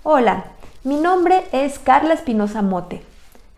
Hola, mi nombre es Carla Espinosa Mote.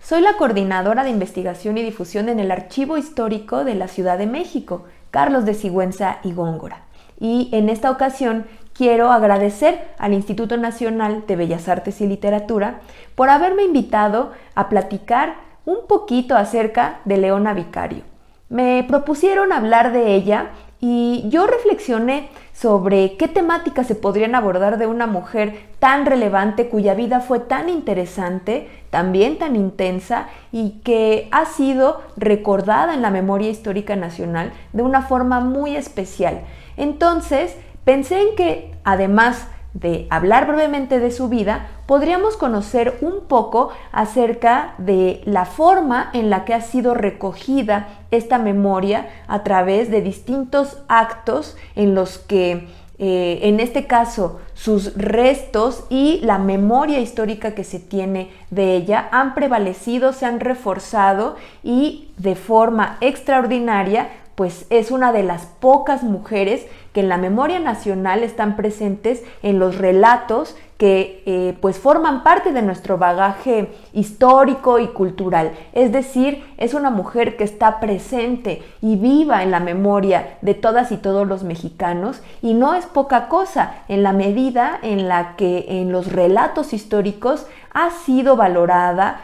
Soy la coordinadora de investigación y difusión en el Archivo Histórico de la Ciudad de México, Carlos de Sigüenza y Góngora. Y en esta ocasión quiero agradecer al Instituto Nacional de Bellas Artes y Literatura por haberme invitado a platicar un poquito acerca de Leona Vicario. Me propusieron hablar de ella y yo reflexioné sobre qué temáticas se podrían abordar de una mujer tan relevante cuya vida fue tan interesante, también tan intensa y que ha sido recordada en la memoria histórica nacional de una forma muy especial. Entonces, pensé en que, además de hablar brevemente de su vida, podríamos conocer un poco acerca de la forma en la que ha sido recogida esta memoria a través de distintos actos en los que, en este caso, sus restos y la memoria histórica que se tiene de ella han prevalecido, se han reforzado y de forma extraordinaria, pues es una de las pocas mujeres que en la memoria nacional están presentes en los relatos que pues forman parte de nuestro bagaje histórico y cultural. Es decir, es una mujer que está presente y viva en la memoria de todas y todos los mexicanos, y no es poca cosa en la medida en la que en los relatos históricos ha sido valorada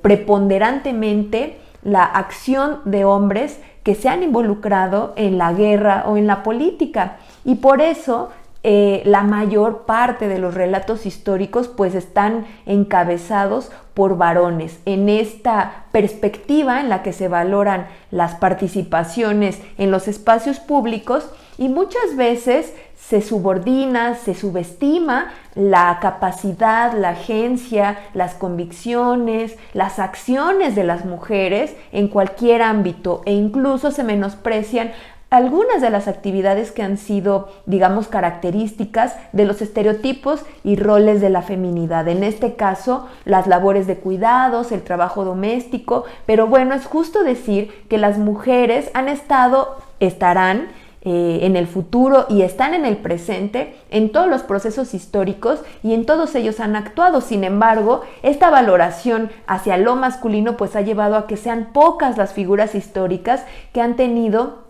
preponderantemente la acción de hombres que se han involucrado en la guerra o en la política, y por eso la mayor parte de los relatos históricos pues están encabezados por varones. En esta perspectiva en la que se valoran las participaciones en los espacios públicos, y muchas veces se subordina, se subestima la capacidad, la agencia, las convicciones, las acciones de las mujeres en cualquier ámbito, e incluso se menosprecian algunas de las actividades que han sido, digamos, características de los estereotipos y roles de la feminidad. En este caso, las labores de cuidados, el trabajo doméstico, pero bueno, es justo decir que las mujeres han estado, estarán en el futuro y están en el presente en todos los procesos históricos, y en todos ellos han actuado. Sin embargo, esta valoración hacia lo masculino pues ha llevado a que sean pocas las figuras históricas que han tenido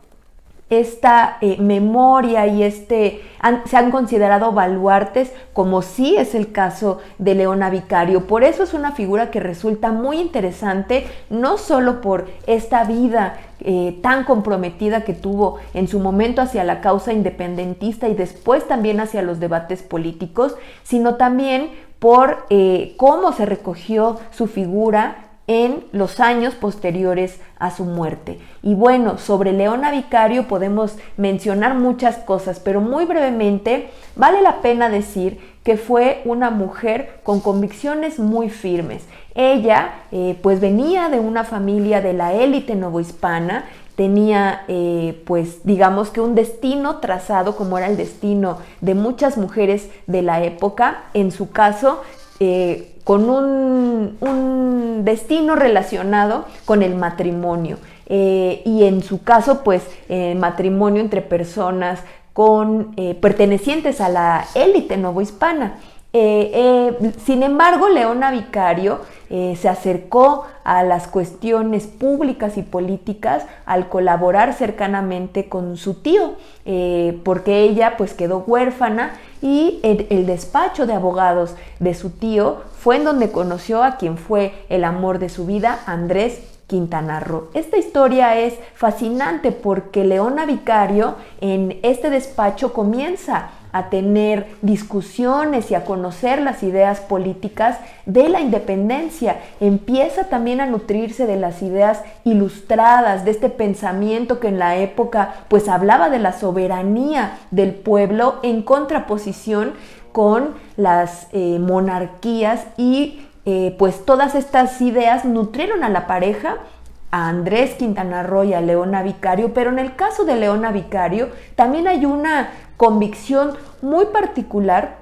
esta memoria y se han considerado baluartes, como sí es el caso de Leona Vicario. Por eso es una figura que resulta muy interesante, no solo por esta vida tan comprometida que tuvo en su momento hacia la causa independentista y después también hacia los debates políticos, sino también por cómo se recogió su figura en los años posteriores a su muerte. Y bueno, sobre Leona Vicario podemos mencionar muchas cosas, pero muy brevemente vale la pena decir que fue una mujer con convicciones muy firmes. Ella pues venía de una familia de la élite novohispana, tenía pues digamos que un destino trazado como era el destino de muchas mujeres de la época, en su caso con un destino relacionado con el matrimonio, y en su caso pues matrimonio entre personas pertenecientes a la élite novohispana. Sin embargo, Leona Vicario se acercó a las cuestiones públicas y políticas al colaborar cercanamente con su tío, porque ella pues quedó huérfana, y el despacho de abogados de su tío fue en donde conoció a quien fue el amor de su vida, Andrés Quintana Roo. Esta historia es fascinante porque Leona Vicario en este despacho comienza a tener discusiones y a conocer las ideas políticas de la independencia. Empieza también a nutrirse de las ideas ilustradas, de este pensamiento que en la época pues hablaba de la soberanía del pueblo en contraposición con las monarquías, y pues todas estas ideas nutrieron a la pareja, a Andrés Quintana Roo y a Leona Vicario. Pero en el caso de Leona Vicario también hay una convicción muy particular,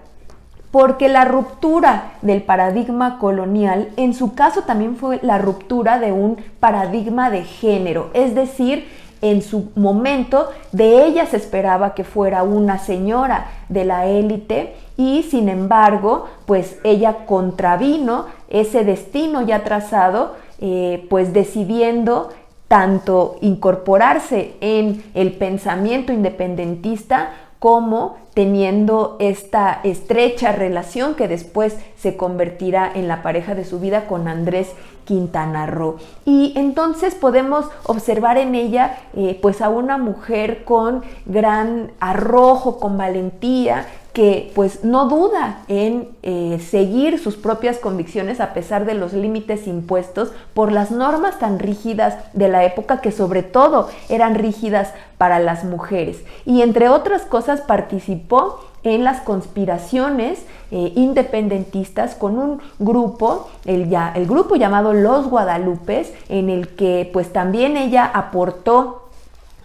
porque la ruptura del paradigma colonial en su caso también fue la ruptura de un paradigma de género, es decir, en su momento de ella se esperaba que fuera una señora de la élite y sin embargo pues ella contravino ese destino ya trazado, pues decidiendo tanto incorporarse en el pensamiento independentista como teniendo esta estrecha relación que después se convertirá en la pareja de su vida con Andrés Quintana Roo. Y entonces podemos observar en ella pues a una mujer con gran arrojo, con valentía, que pues no duda en seguir sus propias convicciones a pesar de los límites impuestos por las normas tan rígidas de la época, que sobre todo eran rígidas para las mujeres. Y entre otras cosas participó en las conspiraciones independentistas con un grupo, el grupo llamado Los Guadalupes, en el que pues también ella aportó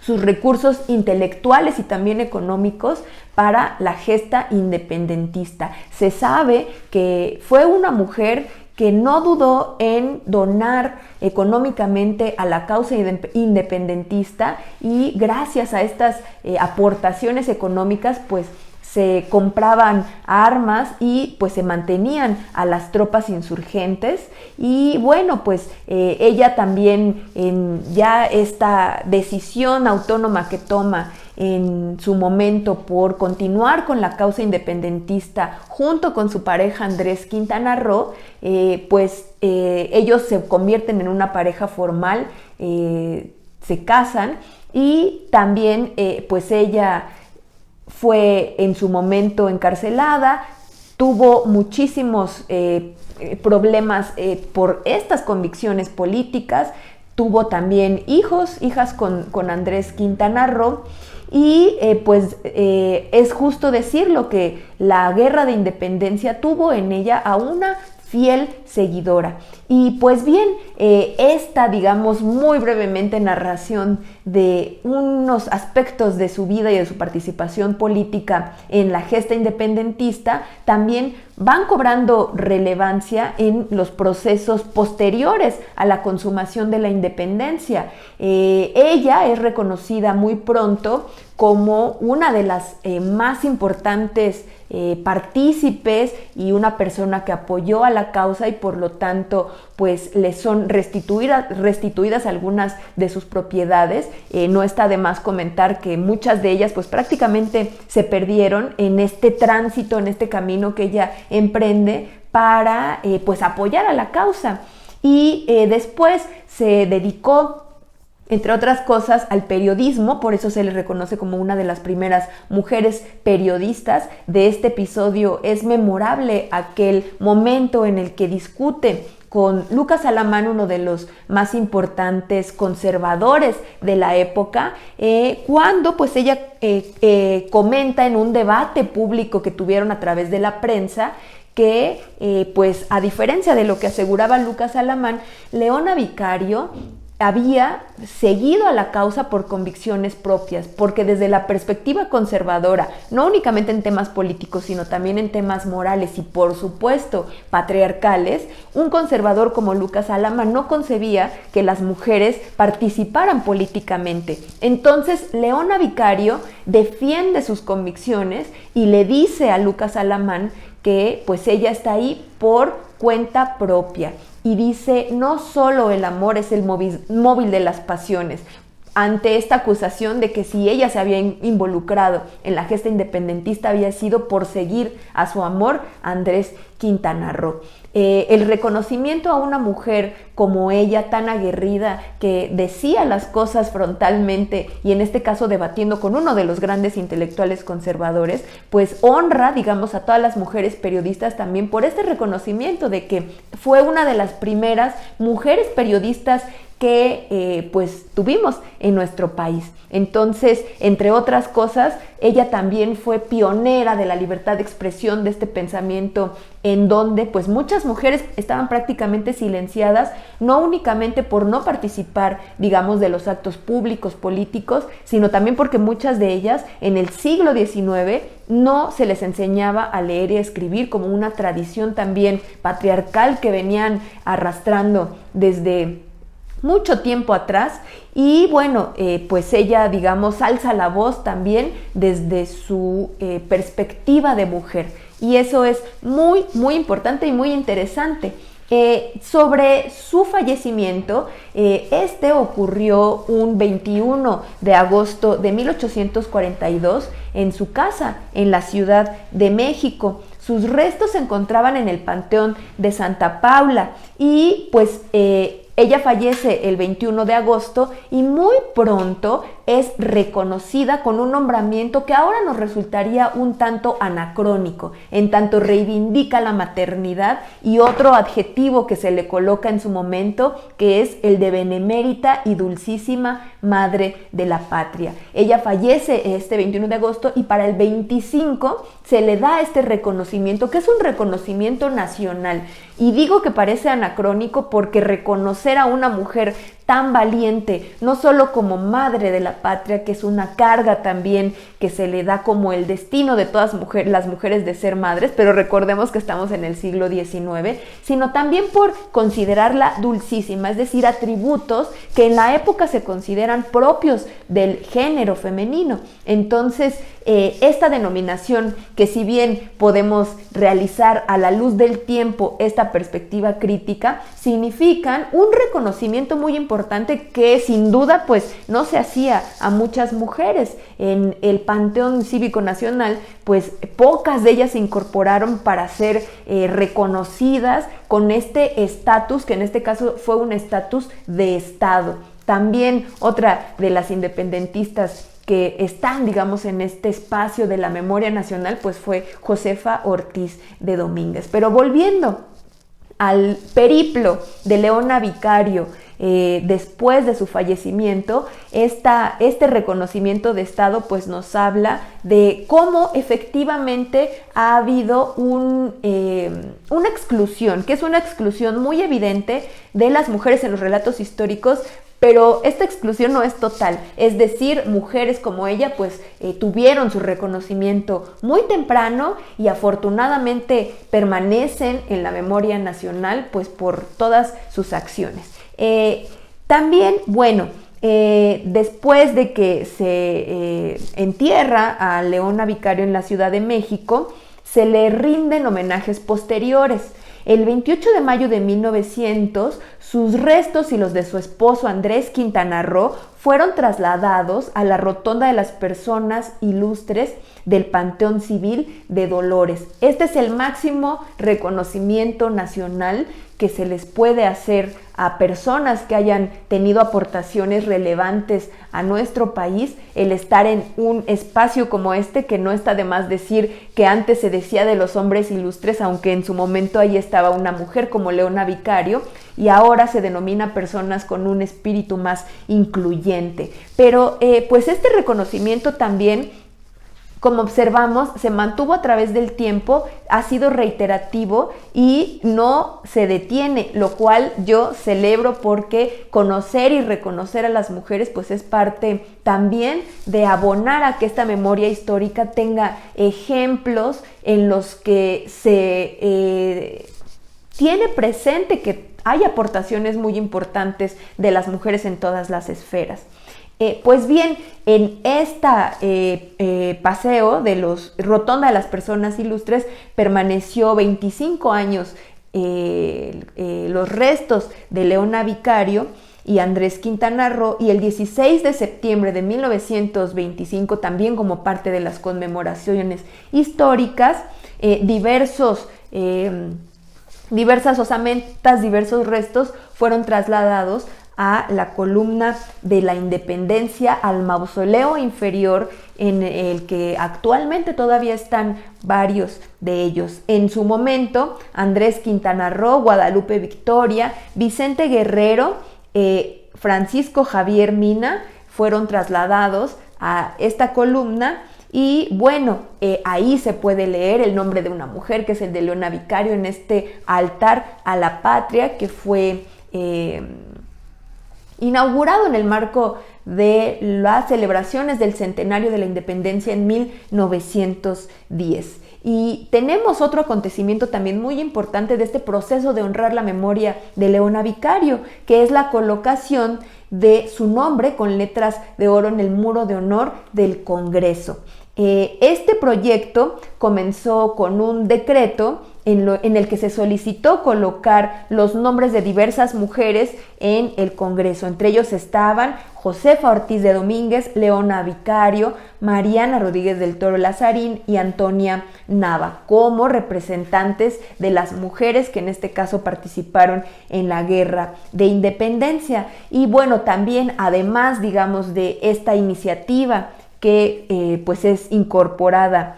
sus recursos intelectuales y también económicos para la gesta independentista. Se sabe que fue una mujer que no dudó en donar económicamente a la causa independentista y gracias a estas aportaciones económicas pues se compraban armas y pues se mantenían a las tropas insurgentes. Y bueno, pues ella también en ya esta decisión autónoma que toma en su momento por continuar con la causa independentista junto con su pareja Andrés Quintana Roo, ellos se convierten en una pareja formal, se casan y también pues ella fue en su momento encarcelada, tuvo muchísimos problemas por estas convicciones políticas, tuvo también hijas con Andrés Quintana Roo y es justo decirlo que la guerra de independencia tuvo en ella a una fiel seguidora. Y pues bien, esta, digamos, muy brevemente narración de unos aspectos de su vida y de su participación política en la gesta independentista también van cobrando relevancia en los procesos posteriores a la consumación de la independencia. Ella es reconocida muy pronto como una de las más importantes partícipes y una persona que apoyó a la causa y por lo tanto pues le son restituidas algunas de sus propiedades. No está de más comentar que muchas de ellas pues prácticamente se perdieron en este tránsito, en este camino que ella emprende para pues apoyar a la causa. Y después se dedicó, entre otras cosas, al periodismo, por eso se le reconoce como una de las primeras mujeres periodistas. De este episodio es memorable aquel momento en el que discute con Lucas Alamán, uno de los más importantes conservadores de la época, cuando pues ella comenta en un debate público que tuvieron a través de la prensa que pues a diferencia de lo que aseguraba Lucas Alamán, Leona Vicario había seguido a la causa por convicciones propias, porque desde la perspectiva conservadora, no únicamente en temas políticos, sino también en temas morales y por supuesto patriarcales, un conservador como Lucas Alamán no concebía que las mujeres participaran políticamente. Entonces Leona Vicario defiende sus convicciones y le dice a Lucas Alamán que pues ella está ahí por cuenta propia. Y dice, no solo el amor es el móvil de las pasiones. Ante esta acusación de que si ella se había involucrado en la gesta independentista había sido por seguir a su amor, Andrés Quintana Roo. El reconocimiento a una mujer como ella, tan aguerrida, que decía las cosas frontalmente y en este caso debatiendo con uno de los grandes intelectuales conservadores, pues honra, digamos, a todas las mujeres periodistas también por este reconocimiento de que fue una de las primeras mujeres periodistas que pues tuvimos en nuestro país. Entonces, entre otras cosas, ella también fue pionera de la libertad de expresión, de este pensamiento en donde pues muchas mujeres estaban prácticamente silenciadas, no únicamente por no participar, digamos, de los actos públicos políticos, sino también porque muchas de ellas en el siglo XIX no se les enseñaba a leer y a escribir, como una tradición también patriarcal que venían arrastrando desde mucho tiempo atrás, y bueno, pues ella, digamos, alza la voz también desde su perspectiva de mujer, y eso es muy, muy importante y muy interesante. Sobre su fallecimiento, este ocurrió un 21 de agosto de 1842 en su casa en la Ciudad de México. Sus restos se encontraban en el Panteón de Santa Paula, y pues ella fallece el 21 de agosto y muy pronto es reconocida con un nombramiento que ahora nos resultaría un tanto anacrónico, en tanto reivindica la maternidad, y otro adjetivo que se le coloca en su momento, que es el de benemérita y dulcísima madre de la patria. Ella fallece este 21 de agosto y para el 25 se le da este reconocimiento, que es un reconocimiento nacional. Y digo que parece anacrónico porque reconocer a una mujer tan valiente, no solo como madre de la patria, que es una carga también que se le da como el destino de todas las mujeres de ser madres, pero recordemos que estamos en el siglo XIX, sino también por considerarla dulcísima, es decir, atributos que en la época se consideran propios del género femenino. Entonces, esta denominación, que si bien podemos realizar a la luz del tiempo esta perspectiva crítica, significan un reconocimiento muy importante que sin duda pues no se hacía a muchas mujeres. En el Panteón Cívico Nacional pues pocas de ellas se incorporaron para ser reconocidas con este estatus, que en este caso fue un estatus de Estado. También otra de las independentistas que están, digamos, en este espacio de la memoria nacional, pues fue Josefa Ortiz de Domínguez. Pero volviendo al periplo de Leona Vicario, después de su fallecimiento, este reconocimiento de Estado pues nos habla de cómo efectivamente ha habido una exclusión, que es una exclusión muy evidente de las mujeres en los relatos históricos. Pero esta exclusión no es total, es decir, mujeres como ella pues tuvieron su reconocimiento muy temprano y afortunadamente permanecen en la memoria nacional pues por todas sus acciones. También, bueno, después de que se entierra a Leona Vicario en la Ciudad de México, se le rinden homenajes posteriores. El 28 de mayo de 1900, sus restos y los de su esposo Andrés Quintana Roo fueron trasladados a la Rotonda de las Personas Ilustres del Panteón Civil de Dolores. Este es el máximo reconocimiento nacional que se les puede hacer a personas que hayan tenido aportaciones relevantes a nuestro país, el estar en un espacio como este, que no está de más decir que antes se decía de los hombres ilustres, aunque en su momento ahí estaba una mujer como Leona Vicario, y ahora se denomina personas con un espíritu más incluyente. Pero pues este reconocimiento también, como observamos, se mantuvo a través del tiempo, ha sido reiterativo y no se detiene, lo cual yo celebro, porque conocer y reconocer a las mujeres pues es parte también de abonar a que esta memoria histórica tenga ejemplos en los que se tiene presente que hay aportaciones muy importantes de las mujeres en todas las esferas. Pues bien, en esta paseo de los Rotonda de las Personas Ilustres permaneció 25 años los restos de Leona Vicario y Andrés Quintana Roo, y el 16 de septiembre de 1925, también como parte de las conmemoraciones históricas, diversas osamentas, diversos restos fueron trasladados a la columna de la Independencia, al mausoleo inferior, en el que actualmente todavía están varios de ellos. En su momento, Andrés Quintana Roo, Guadalupe Victoria, Vicente Guerrero, Francisco Javier Mina fueron trasladados a esta columna. Y bueno, ahí se puede leer el nombre de una mujer, que es el de Leona Vicario, en este altar a la patria que fue inaugurado en el marco de las celebraciones del centenario de la independencia en 1910. Y tenemos otro acontecimiento también muy importante de este proceso de honrar la memoria de Leona Vicario, que es la colocación de su nombre con letras de oro en el muro de honor del Congreso. Este proyecto comenzó con un decreto en el que se solicitó colocar los nombres de diversas mujeres en el Congreso. Entre ellos estaban Josefa Ortiz de Domínguez, Leona Vicario, Mariana Rodríguez del Toro Lazarín y Antonia Nava, como representantes de las mujeres que en este caso participaron en la Guerra de Independencia. Y bueno, también además, digamos, de esta iniciativa que pues es incorporada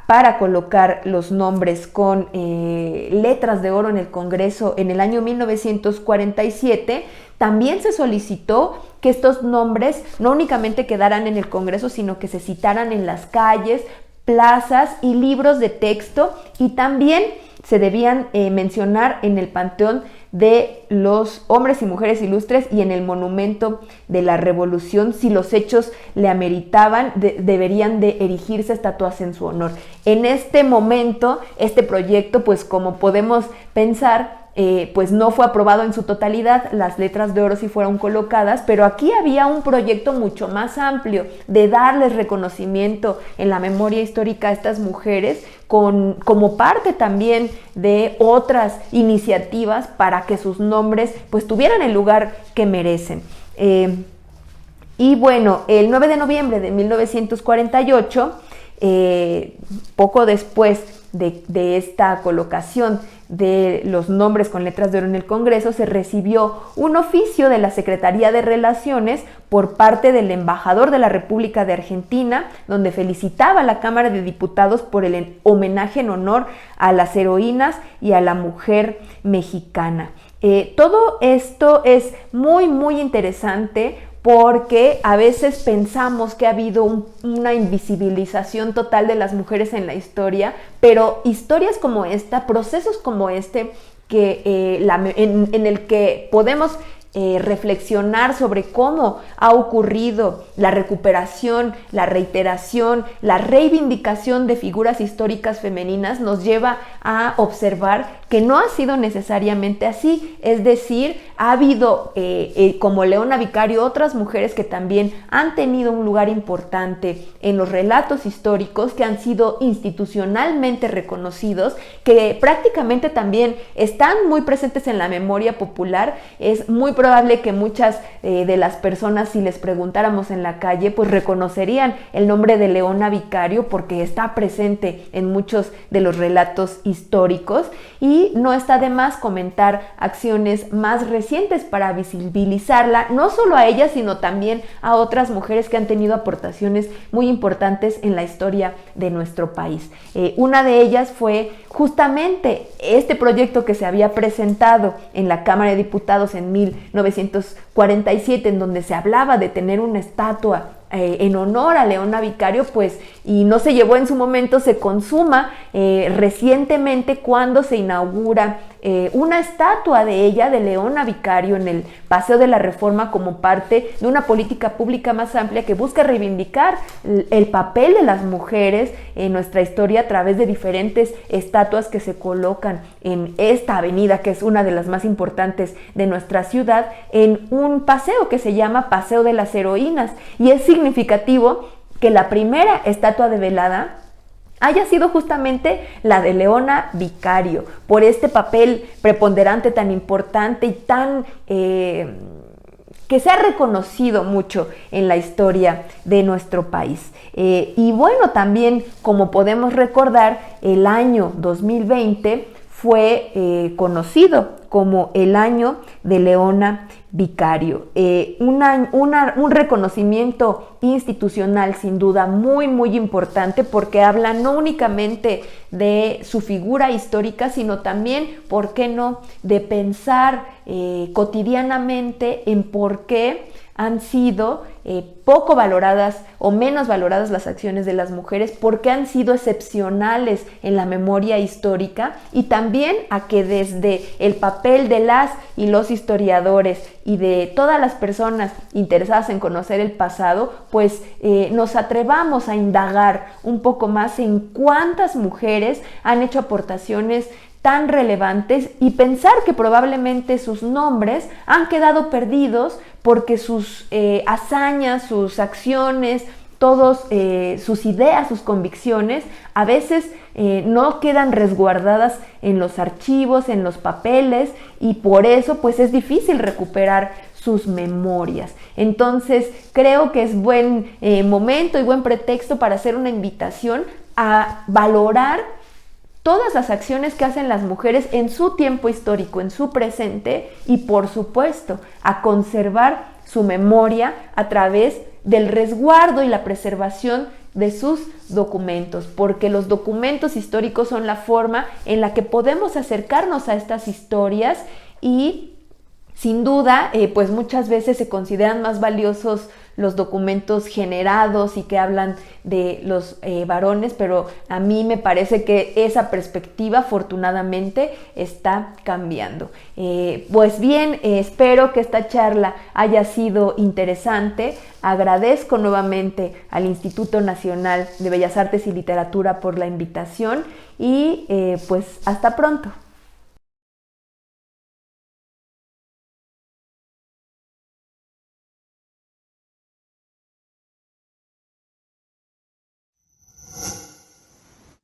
para colocar los nombres con letras de oro en el Congreso en el año 1947, también se solicitó que estos nombres no únicamente quedaran en el Congreso, sino que se citaran en las calles, plazas y libros de texto, y también se debían mencionar en el panteón de los hombres y mujeres ilustres y en el monumento de la Revolución. Si los hechos le ameritaban, deberían de erigirse estatuas en su honor. En este momento, este proyecto, pues como podemos pensar, pues no fue aprobado en su totalidad. Las letras de oro sí fueron colocadas, pero aquí había un proyecto mucho más amplio de darles reconocimiento en la memoria histórica a estas mujeres, como parte también de otras iniciativas para que sus nombres pues tuvieran el lugar que merecen. Y bueno, el 9 de noviembre de 1948, poco después de esta colocación de los nombres con letras de oro en el Congreso, se recibió un oficio de la Secretaría de Relaciones por parte del embajador de la República de Argentina, donde felicitaba a la Cámara de Diputados por el homenaje en honor a las heroínas y a la mujer mexicana. Todo esto es muy interesante, porque a veces pensamos que ha habido una invisibilización total de las mujeres en la historia, pero historias como esta, procesos como este, en el que podemos reflexionar sobre cómo ha ocurrido la recuperación, la reiteración, la reivindicación de figuras históricas femeninas, nos lleva a observar que no ha sido necesariamente así. Es decir, ha habido, como Leona Vicario, otras mujeres que también han tenido un lugar importante en los relatos históricos, que han sido institucionalmente reconocidos, que prácticamente también están muy presentes en la memoria popular. Es muy probable que muchas de las personas, si les preguntáramos en la calle, pues reconocerían el nombre de Leona Vicario porque está presente en muchos de los relatos históricos. Y no está de más comentar acciones más recientes para visibilizarla, no solo a ella, sino también a otras mujeres que han tenido aportaciones muy importantes en la historia de nuestro país. Una de ellas fue justamente este proyecto que se había presentado en la Cámara de Diputados en 1947, en donde se hablaba de tener una estatua en honor a Leona Vicario, pues, y no se llevó en su momento, se consuma recientemente cuando se inaugura una estatua de ella, de Leona Vicario, en el Paseo de la Reforma, como parte de una política pública más amplia que busca reivindicar el papel de las mujeres en nuestra historia a través de diferentes estatuas que se colocan en esta avenida, que es una de las más importantes de nuestra ciudad, en un paseo que se llama Paseo de las Heroínas. Y es significativo que la primera estatua develada haya sido justamente la de Leona Vicario, por este papel preponderante tan importante y tan que se ha reconocido mucho en la historia de nuestro país. Y bueno, también, como podemos recordar, el año 2020 fue conocido como el año de Leona Vicario. Un reconocimiento institucional sin duda muy importante, porque habla no únicamente de su figura histórica, sino también, ¿por qué no?, de pensar cotidianamente en por qué han sido poco valoradas o menos valoradas las acciones de las mujeres porque han sido excepcionales en la memoria histórica, y también a que desde el papel de las y los historiadores y de todas las personas interesadas en conocer el pasado, pues nos atrevamos a indagar un poco más en cuántas mujeres han hecho aportaciones tan relevantes y pensar que probablemente sus nombres han quedado perdidos porque sus hazañas, sus acciones, todos sus ideas, sus convicciones, a veces no quedan resguardadas en los archivos, en los papeles, y por eso pues es difícil recuperar sus memorias. Entonces creo que es buen momento y buen pretexto para hacer una invitación a valorar todas las acciones que hacen las mujeres en su tiempo histórico, en su presente, y por supuesto a conservar su memoria a través del resguardo y la preservación de sus documentos, porque los documentos históricos son la forma en la que podemos acercarnos a estas historias, y sin duda, pues muchas veces se consideran más valiosos los documentos generados y que hablan de los varones, pero a mí me parece que esa perspectiva afortunadamente está cambiando. Pues bien, espero que esta charla haya sido interesante. Agradezco nuevamente al Instituto Nacional de Bellas Artes y Literatura por la invitación, y pues hasta pronto.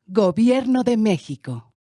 Gobierno de México.